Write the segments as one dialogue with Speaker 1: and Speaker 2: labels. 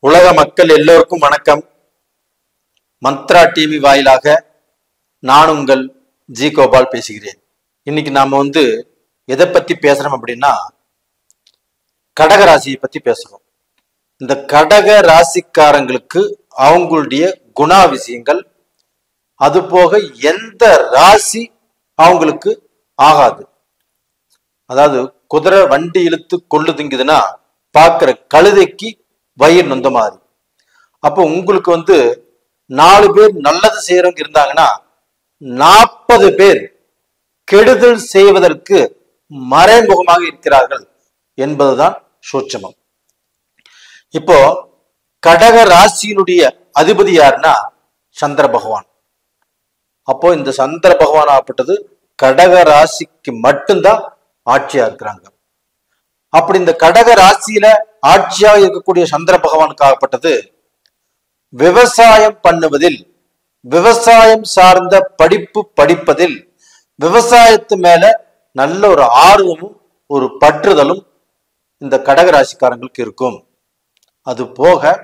Speaker 1: உலக மக்கள் எல்லோருக்கும் வணக்கம். மந்த்ரா டிவி வாயிலாக நான் உங்கள் ஜி கோபால் பேசுகிறேன். இன்னைக்கு நாம எதை பத்தி பேசுறோம் அப்படின்னா கடக ராசியை பத்தி பேசுறோம். இந்த கடக ராசிக்காரங்களுக்கு அவங்களுடைய குணாதிசயங்கள், அது போக எந்த ராசி அவங்களுக்கு ஆகாது. அதாவது குதிரை வண்டி இழுத்து கொள்ளுதுங்குதுன்னா பார்க்கிற கழுதைக்கு வயிறு நொந்த மாதிரி. அப்போ உங்களுக்கு 4 பேர் நல்லது செய்யறவங்க இருந்தாங்கன்னா 40 பேர் கெடுதல் செய்வதற்கு மறைமுகமாக இருக்கிறார்கள் என்பதுதான் சூட்சமம். இப்போ கடக ராசியினுடைய அதிபதி யாருன்னா சந்திர பகவான். அப்போ இந்த சந்திர பகவான் ஆகப்பட்டது கடக ராசிக்கு மட்டும்தான் ஆட்சியா இருக்கிறாங்க. அப்படி இந்த கடக ராசியில ஆட்சியாக இருக்கக்கூடிய சந்திர பகவானுக்கு ஆகப்பட்டது விவசாயம் பண்ணுவதில், விவசாயம் சார்ந்த படிப்பு படிப்பதில், விவசாயத்து மேல நல்ல ஒரு ஆர்வமும் ஒரு பற்றுதலும் இந்த கடக ராசிக்காரங்களுக்கு இருக்கும். அது போக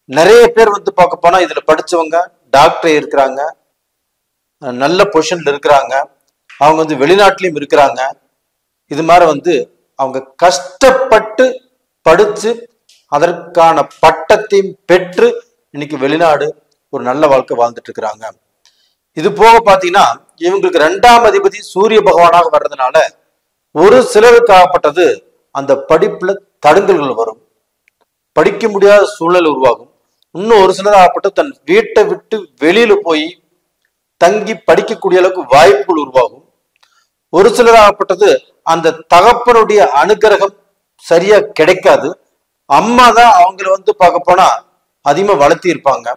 Speaker 1: நிறைய பேர் பார்க்க போனா இதுல படிச்சவங்க டாக்டர் இருக்கிறாங்க, நல்ல பொசிஷன்ல இருக்கிறாங்க, அவங்க வெளிநாட்டிலையும் இருக்கிறாங்க. இது மாதிரி அவங்க கஷ்டப்பட்டு படிச்சு அதற்கான பட்டத்தையும் பெற்று இன்னைக்கு வெளிநாடு ஒரு நல்ல வாழ்க்கை வாழ்ந்துட்டு இருக்கிறாங்க. இது போக பாத்தீங்கன்னா இவங்களுக்கு 2ஆம் அதிபதி சூரிய பகவானாக வர்றதுனால ஒரு சிலருக்கு ஆகப்பட்டது அந்த படிப்புல தடங்கல்கள் வரும், படிக்க முடியாத சூழ்நிலை உருவாகும். இன்னும் ஒரு சிலர் ஆகப்பட்டு தன் வீட்டை விட்டு வெளியில போய் தங்கி படிக்கக்கூடிய அளவுக்கு வாய்ப்புகள் உருவாகும். ஒரு சிலர் ஆகப்பட்டது அந்த தகப்பனுடைய அனுகிரகம் சரியா கிடைக்காது. அம்மா தான் அவங்கள பார்க்க போனா அதிகமா வளர்த்தி இருப்பாங்க,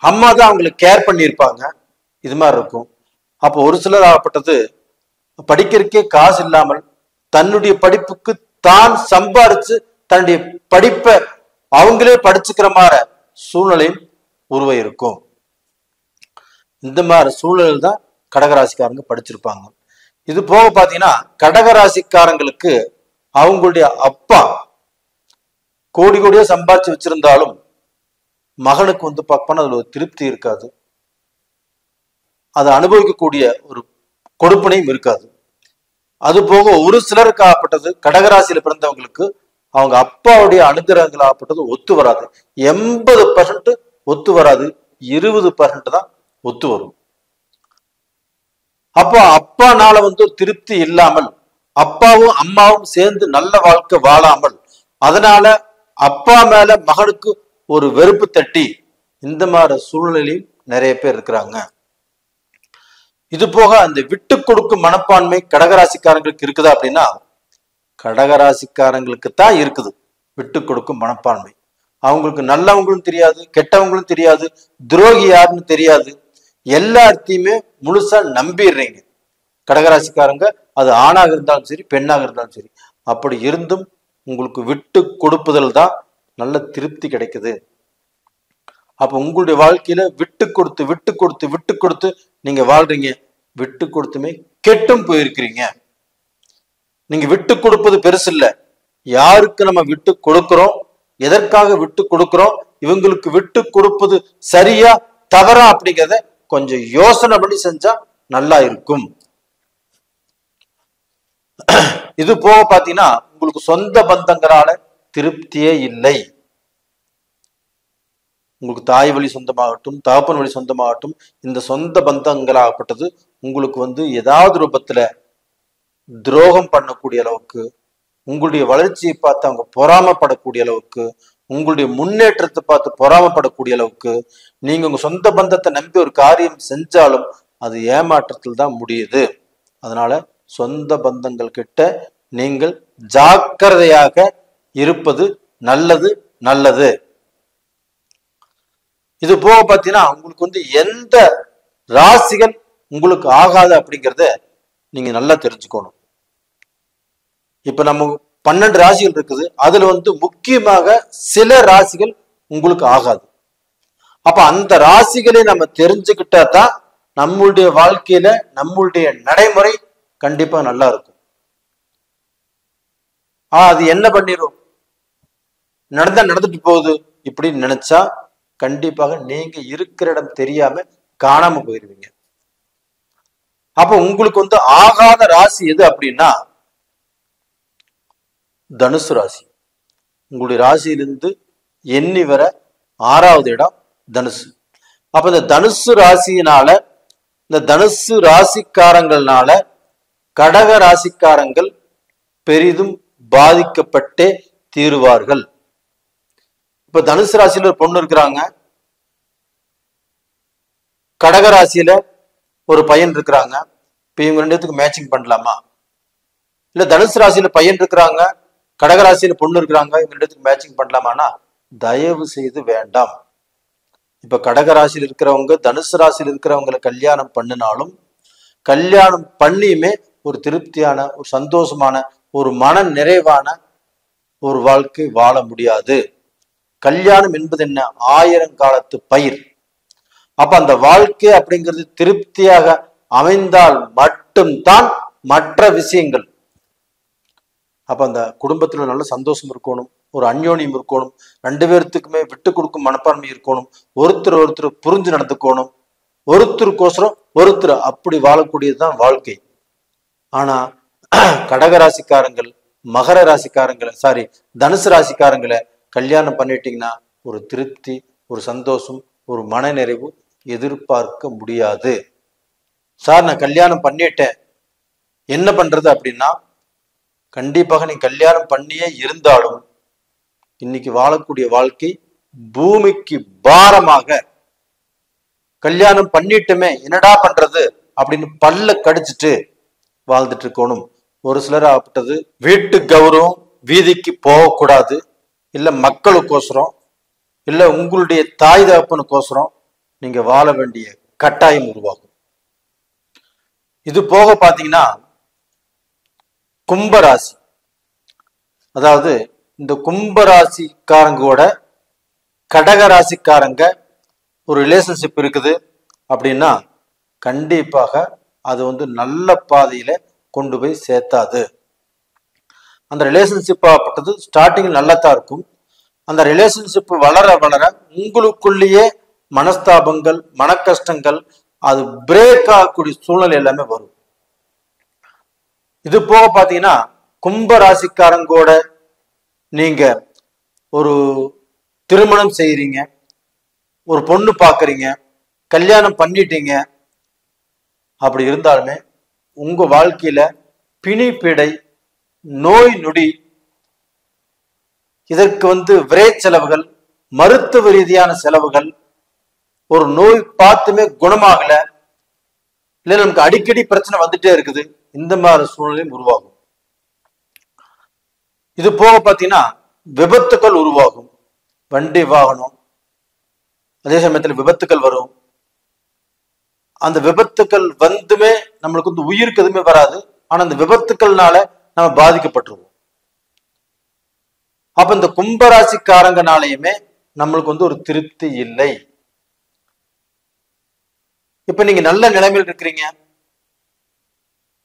Speaker 1: அம்மா தான் அவங்களை கேர் பண்ணியிருப்பாங்க. இது மாதிரி இருக்கும். அப்போ ஒரு சிலர் ஆகப்பட்டது படிக்கிறதுக்கே காசு இல்லாமல் தன்னுடைய படிப்புக்கு தான் சம்பாரிச்சு தன்னுடைய படிப்பை அவங்களே படிச்சுக்கிற மாதிரி சூழ்நிலையும் உருவாயிருக்கும். இந்த மாதிரி சூழ்நிலை தான் கடகராசிக்காரங்க படிச்சிருப்பாங்க. இது போக பாத்தீங்கன்னா கடகராசிக்காரங்களுக்கு அவங்களுடைய அப்பா கோடி கோடியா சம்பாதிச்சு வச்சிருந்தாலும் மகனுக்கு பார்ப்போம்னா அதுல ஒரு திருப்தி இருக்காது, அதை அனுபவிக்கக்கூடிய ஒரு கொடுப்பனையும் இருக்காது. அது போக ஒரு சிலருக்கு ஆகப்பட்டது கடகராசியில பிறந்தவங்களுக்கு அவங்க அப்பாவுடைய அனுகிரகங்கள் ஆகப்பட்டது ஒத்து வராது. 80% ஒத்து வராது, 20% தான் ஒத்து வரும். அப்போ அப்பானால திருப்தி இல்லாமல், அப்பாவும் அம்மாவும் சேர்ந்து நல்ல வாழ்க்கை வாழாமல், அதனால அப்பா மேல மகனுக்கு ஒரு வெறுப்பு தட்டி இந்த மாதிரி சூழ்நிலையும் நிறைய பேர் இருக்கிறாங்க. இது போக அந்த விட்டு கொடுக்கும் மனப்பான்மை கடகராசிக்காரங்களுக்கு இருக்குதா அப்படின்னா கடகராசிக்காரங்களுக்கு தான் இருக்குது விட்டு கொடுக்கும் மனப்பான்மை. அவங்களுக்கு நல்லவங்களும் தெரியாது, கெட்டவங்களும் தெரியாது, துரோகி யாருன்னு தெரியாது, எல்லாத்தையுமே முழுசா நம்பிடுறீங்க கடகராசிக்காரங்க. அது ஆணாக இருந்தாலும் சரி, பெண்ணாக இருந்தாலும் சரி. அப்படி இருந்தும் உங்களுக்கு விட்டு கொடுப்பதில் தான் நல்ல திருப்தி கிடைக்குது. அப்ப உங்களுடைய வாழ்க்கையில விட்டு கொடுத்து விட்டு கொடுத்து விட்டு கொடுத்து நீங்க வாழ்றீங்க. விட்டு கொடுத்துமே கெட்டும் போயிருக்கிறீங்க. நீங்க விட்டு கொடுப்பது பெருசு இல்ல, யாருக்கு நம்ம விட்டு கொடுக்கிறோம், எதற்காக விட்டு கொடுக்கிறோம், இவங்களுக்கு விட்டு கொடுப்பது சரியா தவறா அப்படிங்கிறத கொஞ்சம் யோசனை பண்ணி செஞ்சா நல்லா இருக்கும். இது போக பாத்தீங்கன்னா உங்களுக்கு சொந்த பந்தங்களால திருப்தியே இல்லை. உங்களுக்கு தாய் வழி சொந்தமாகட்டும், தகப்பன் வழி சொந்தமாகட்டும், இந்த சொந்த பந்தங்களாகப்பட்டது உங்களுக்கு ஏதாவது ரூபத்துல துரோகம் பண்ணக்கூடிய அளவுக்கு, உங்களுடைய வளர்ச்சியை பார்த்து அவங்க பொறாமப்படக்கூடிய அளவுக்கு, உங்களுடைய முன்னேற்றத்தை பார்த்து பொறாமப்படக்கூடிய அளவுக்கு, நீங்க உங்க சொந்த பந்தத்தை நம்பி ஒரு காரியம் செஞ்சாலும் அது ஏமாற்றத்தில் தான் முடியுது. அதனால சொந்த பந்தங்கள் கிட்ட நீங்கள் ஜாக்கிரதையாக இருப்பது நல்லது நல்லது. இது போக பார்த்தீங்கன்னா உங்களுக்கு எந்த ராசிகள் உங்களுக்கு ஆகாது அப்படிங்கிறத நீங்க நல்லா தெரிஞ்சுக்கணும். இப்ப நம்ம 12 ராசிகள் இருக்குது, அதுல முக்கியமாக சில ராசிகள் உங்களுக்கு ஆகாது. அப்ப அந்த ராசிகளை நம்ம தெரிஞ்சுக்கிட்டா தான் நம்மளுடைய வாழ்க்கையில நம்மளுடைய நடைமுறை கண்டிப்பா நல்லா இருக்கும். அது என்ன பண்ணிரும், நடந்துட்டு போகுது இப்படின்னு நினைச்சா கண்டிப்பாக நீங்க இருக்கிற இடம் தெரியாம காணாம போயிருவீங்க. அப்ப உங்களுக்கு வந்து ஆகாத ராசி எது அப்படின்னா தனுசு ராசி. உங்களுடைய ராசியிலிருந்து எண்ணி வர 6வது இடம் தனுசு. அப்ப இந்த தனுசு ராசியினால, இந்த தனுசு ராசிக்காரங்கள்னால கடக ராசிக்காரங்கள் பெரிதும் பாதிக்கப்பட்டே தீருவார்கள். இப்ப தனுசு ராசியில ஒரு பொண்ணு இருக்கிறாங்க, கடக ராசியில ஒரு பையன் இருக்கிறாங்க. இப்ப இவங்க 2 மேட்சிங் பண்ணலாமா? இல்ல தனுசு ராசியில பையன் இருக்கிறாங்க, கடகராசியில பொண்ணு இருக்கிறாங்க, இவங்க 2 மேட்சிங் பண்ணலாமான்னா தயவு செய்து வேண்டாம். இப்ப கடகராசியில் இருக்கிறவங்க தனுசு ராசியில் இருக்கிறவங்களை கல்யாணம் பண்ணினாலும் கல்யாணம் பண்ணியுமே ஒரு திருப்தியான, ஒரு சந்தோஷமான, ஒரு மன நிறைவான ஒரு வாழ்க்கை வாழ முடியாது. கல்யாணம் என்பது என்ன? 1000 காலத்து பயிர். அப்ப அந்த வாழ்க்கை அப்படிங்கிறது திருப்தியாக அமைந்தால் மட்டும்தான் மற்ற விஷயங்கள். அப்ப அந்த குடும்பத்துல நல்ல சந்தோஷம் இருக்கணும், ஒரு அந்யோன்யம் இருக்கணும், 2 பேர்த்துக்குமே விட்டு கொடுக்கும் மனப்பான்மை இருக்கணும், ஒருத்தர் புரிஞ்சு நடந்துக்கணும், ஒருத்தருக்கோசரம் ஒருத்தர் அப்படி வாழக்கூடியதுதான் வாழ்க்கை. ஆனா கடகராசிக்காரங்கள், மகர ராசிக்காரங்களை, தனுசு ராசிக்காரங்களை கல்யாணம் பண்ணிட்டீங்கன்னா ஒரு திருப்தி, ஒரு சந்தோஷம், ஒரு மன நிறைவு எதிர்பார்க்க முடியாது. சார் நான் கல்யாணம் பண்ணிட்டேன் என்ன பண்றது அப்படின்னா, கண்டிப்பாக நீ கல்யாணம் பண்ணியே இருந்தாலும் இன்னைக்கு வாழக்கூடிய வாழ்க்கை பூமிக்கு பாரமாக, கல்யாணம் பண்ணிட்டுமே என்னடா பண்றது அப்படின்னு பல்ல கடிச்சிட்டு வாழ்ந்துட்டு இருக்கணும். ஒரு சிலர் ஆப்பட்டது வீட்டு கௌரவம் வீதிக்கு போகக்கூடாது, இல்ல மக்களுக்கோசரம், இல்ல உங்களுடைய தாய் தகப்பனுக்கோசரம் நீங்க வாழ வேண்டிய கட்டாயம் உருவாகும். இது போக பாத்தீங்கன்னா கும்பராசி, அதாவது இந்த கும்பராசிக்காரங்களோட கடகராசிக்காரங்க ஒரு ரிலேஷன்ஷிப் இருக்குது அப்படின்னா கண்டிப்பாக அது வந்து நல்ல பாதையில கொண்டு போய் சேர்த்தாது. அந்த ரிலேஷன்ஷிப் ஆப்பட்டது ஸ்டார்டிங் நல்லதான் இருக்கும். அந்த ரிலேஷன்ஷிப் வளர வளர உங்களுக்குள்ளேயே மனஸ்தாபங்கள், மன கஷ்டங்கள், அது பிரேக் ஆகக்கூடிய சூழ்நிலை எல்லாமே வரும். இது போக பாத்தீங்கன்னா கும்ப ராசிக்காரங்கோட நீங்க ஒரு திருமணம் செய்யறீங்க, ஒரு பொண்ணு பாக்குறீங்க, கல்யாணம் பண்ணிட்டீங்க, அப்படி இருந்தாலுமே உங்க வாழ்க்கையில பிணிப்பிடை, நோய் நொடி, இதற்கு வந்து விரை செலவுகள், மருத்துவ ரீதியான செலவுகள், ஒரு நோய் பார்த்துமே குணமாகல, இல்ல நமக்கு அடிக்கடி பிரச்சனை வந்துட்டே இருக்குது, இந்த மாதிரி சூழ்நிலையும் உருவாகும். இது போக பாத்தீங்கன்னா விபத்துக்கள் உருவாகும். வண்டி வாகனம், அதே சமயத்துல விபத்துக்கள் வரும். அந்த விபத்துக்கள் வந்துமே நம்மளுக்கு வந்து உயிருக்கு எதுவுமே வராது, ஆனா அந்த விபத்துக்கள்னால நம்ம பாதிக்கப்பட்டுருவோம். அப்ப இந்த கும்பராசிக்காரங்கனாலையுமே நம்மளுக்கு வந்து ஒரு திருப்தி இல்லை. இப்ப நீங்க நல்ல நிலைமையில் இருக்கிறீங்க,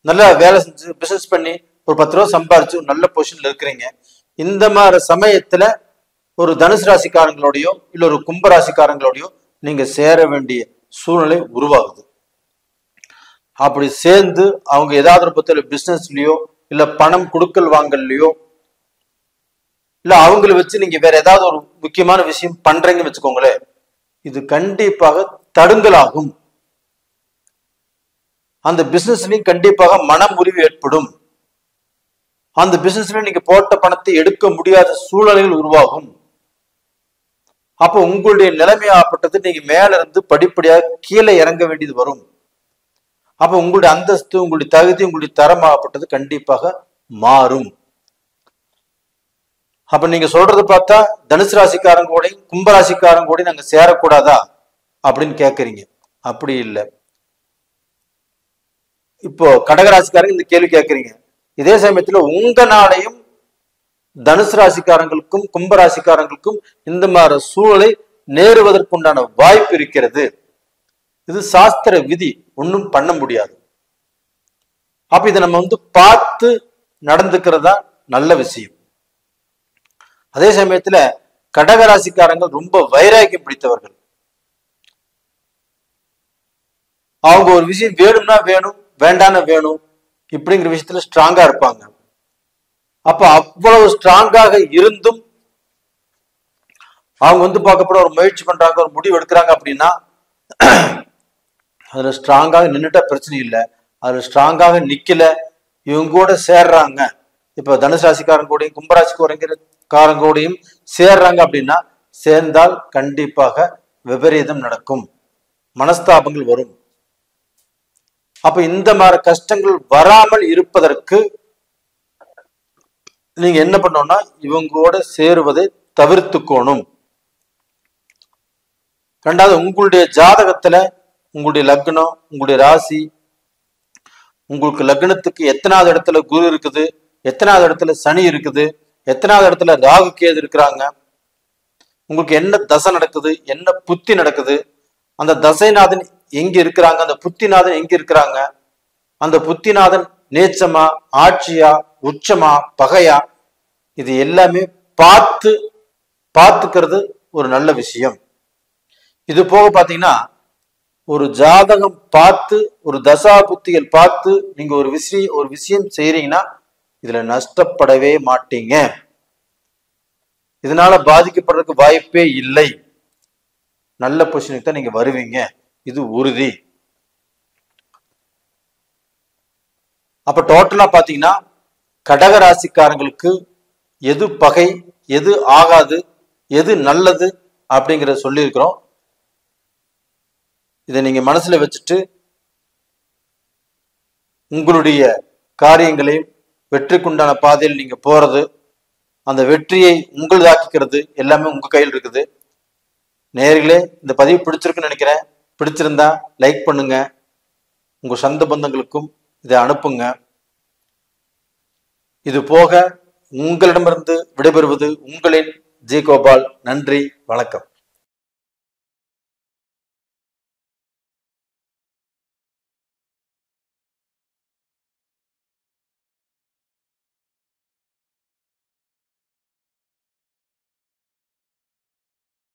Speaker 1: நல்லா வேலை செஞ்சு பிசினஸ் பண்ணி ஒரு 10 ரூபா சம்பாரிச்சு நல்ல பொசிஷன்ல இருக்கிறீங்க. இந்த மாதிரி சமயத்துல ஒரு தனுசு ராசிக்காரங்களோடையோ இல்ல ஒரு கும்பராசிக்காரங்களோடையோ நீங்க சேர வேண்டிய சூழ்நிலை உருவாகுது. அப்படி சேர்ந்து அவங்க ஏதாவது ஒரு பத்தில பிசினஸ்லயோ இல்ல பணம் கொடுக்கல் வாங்கலையோ இல்ல அவங்களை வச்சு நீங்க வேற ஏதாவது ஒரு முக்கியமான விஷயம் பண்றீங்கன்னு வச்சுக்கோங்களேன், இது கண்டிப்பாக தடுங்கலாகும். அந்த பிசினஸ்லயும் கண்டிப்பாக மன முறிவு ஏற்படும். அந்த பிசினஸ்ல நீங்க போட்ட பணத்தை எடுக்க முடியாத சூழ்நிலைகள் உருவாகும். அப்போ உங்களுடைய நிலைமையாப்பட்டது நீங்க மேல இருந்து படிப்படியாக கீழே இறங்க வேண்டியது வரும். அப்ப உங்களுடைய அந்தஸ்து, உங்களுடைய தகுதி, உங்களுடைய தரமாகப்பட்டது கண்டிப்பாக மாறும். அப்ப நீங்க சொல்றது பார்த்தா தனுசு ராசிக்காரங்க கூட கும்பராசிக்காரங்க கூட நாங்க சேரக்கூடாதா அப்படின்னு கேட்கறீங்க. அப்படி இல்லை. இப்போ கடகராசிக்காரங்க இந்த கேள்வி கேட்கறீங்க, இதே சமயத்துல உங்க நாளையும் தனுசு ராசிக்காரங்களுக்கும் கும்பராசிக்காரங்களுக்கும் இந்த மாதிரி சூழலை நேருவதற்குண்டான வாய்ப்பு இருக்கிறது. இது சாஸ்திர விதி, ஒன்றும் பண்ண முடியாது. அப்ப இதை நம்ம வந்து பார்த்து நடந்துக்கிறதா நல்ல விஷயம். அதே சமயத்துல கடகராசிக்காரங்க ரொம்ப வைராக்கியம் பிடித்தவர்கள். அவங்க ஒரு விஷயம் வேணும்னா வேணும், வேண்டான்னு வேணும், இப்படிங்கிற விஷயத்துல ஸ்ட்ராங்கா இருப்பாங்க. அப்ப அவ்வளவு ஸ்ட்ராங்காக இருந்தும் அவங்க பார்க்கப்பட ஒரு முயற்சி பண்றாங்க, ஒரு முடிவு எடுக்கிறாங்க அப்படின்னா அதுல ஸ்ட்ராங்காக நின்றுட்டா பிரச்சனை இல்லை. அதுல ஸ்ட்ராங்காக நிக்கல, இவங்க கூட சேர்றாங்க. இப்ப தனுசு ராசிக்காரங்க கூடயும் கும்பராசிக்காரங்க கூடயும் சேர்றாங்க அப்படின்னா சேர்ந்தால் கண்டிப்பாக விபரீதம் நடக்கும், மனஸ்தாபங்கள் வரும். அப்ப இந்த மாதிரி கஷ்டங்கள் வராமல் இருப்பதற்கு நீங்க என்ன பண்ணணும்னா இவங்களோட சேருவதை தவிர்த்துக்கணும். ரெண்டாவது, உங்களுடைய ஜாதகத்துல உங்களுடைய லக்னம், உங்களுடைய ராசி, உங்களுக்கு லக்னத்துக்கு எத்தனாவது இடத்துல குரு இருக்குது, எத்தனாவது இடத்துல சனி இருக்குது, எத்தனாவது இடத்துல ராகு கேது இருக்கிறாங்க, உங்களுக்கு என்ன தசை நடக்குது, என்ன புத்தி நடக்குது, அந்த தசைநாதன் எங்க இருக்கிறாங்க, அந்த புத்திநாதன் எங்க இருக்கிறாங்க, அந்த புத்திநாதன் நேச்சமா, ஆட்சியா, உச்சமா, பகையா, இது எல்லாமே பார்த்துக்கிறது ஒரு நல்ல விஷயம். இது போக பாத்தீங்கன்னா ஒரு ஜாதகம் பார்த்து, ஒரு தசா புத்திகள் பார்த்து நீங்க ஒரு விஷயம் செய்யறீங்கன்னா இதுல நஷ்டப்படவே மாட்டீங்க, இதனால பாதிக்கப்படுறதுக்கு வாய்ப்பே இல்லை. நல்ல பொசிஷனுக்கு தான் நீங்க வருவீங்க, இது உறுதி. அப்ப டோட்டலா பாத்தீங்கன்னா கடக ராசிக்காரங்களுக்கு எது பகை, எது ஆகாது, எது நல்லது அப்படிங்கிறத சொல்லியிருக்கிறோம். இதை நீங்க மனசுல வச்சுட்டு உங்களுடைய காரியங்களையும் வெற்றிக்குண்டான பாதையில் நீங்க போறது, அந்த வெற்றியை உங்களதாக்கிக்கிறது எல்லாமே உங்க கையில் இருக்குது. நேயர்களே, இந்த பதிவு பிடிச்சிருக்குன்னு நினைக்கிறேன். பிடிச்சிருந்தா லைக் பண்ணுங்க, உங்க சொந்த பந்தங்களுக்கும் இதை அனுப்புங்க. இது போக உங்களிடமிருந்து விடைபெறுவது உங்களின் ஜி கோபால். நன்றி, வணக்கம்.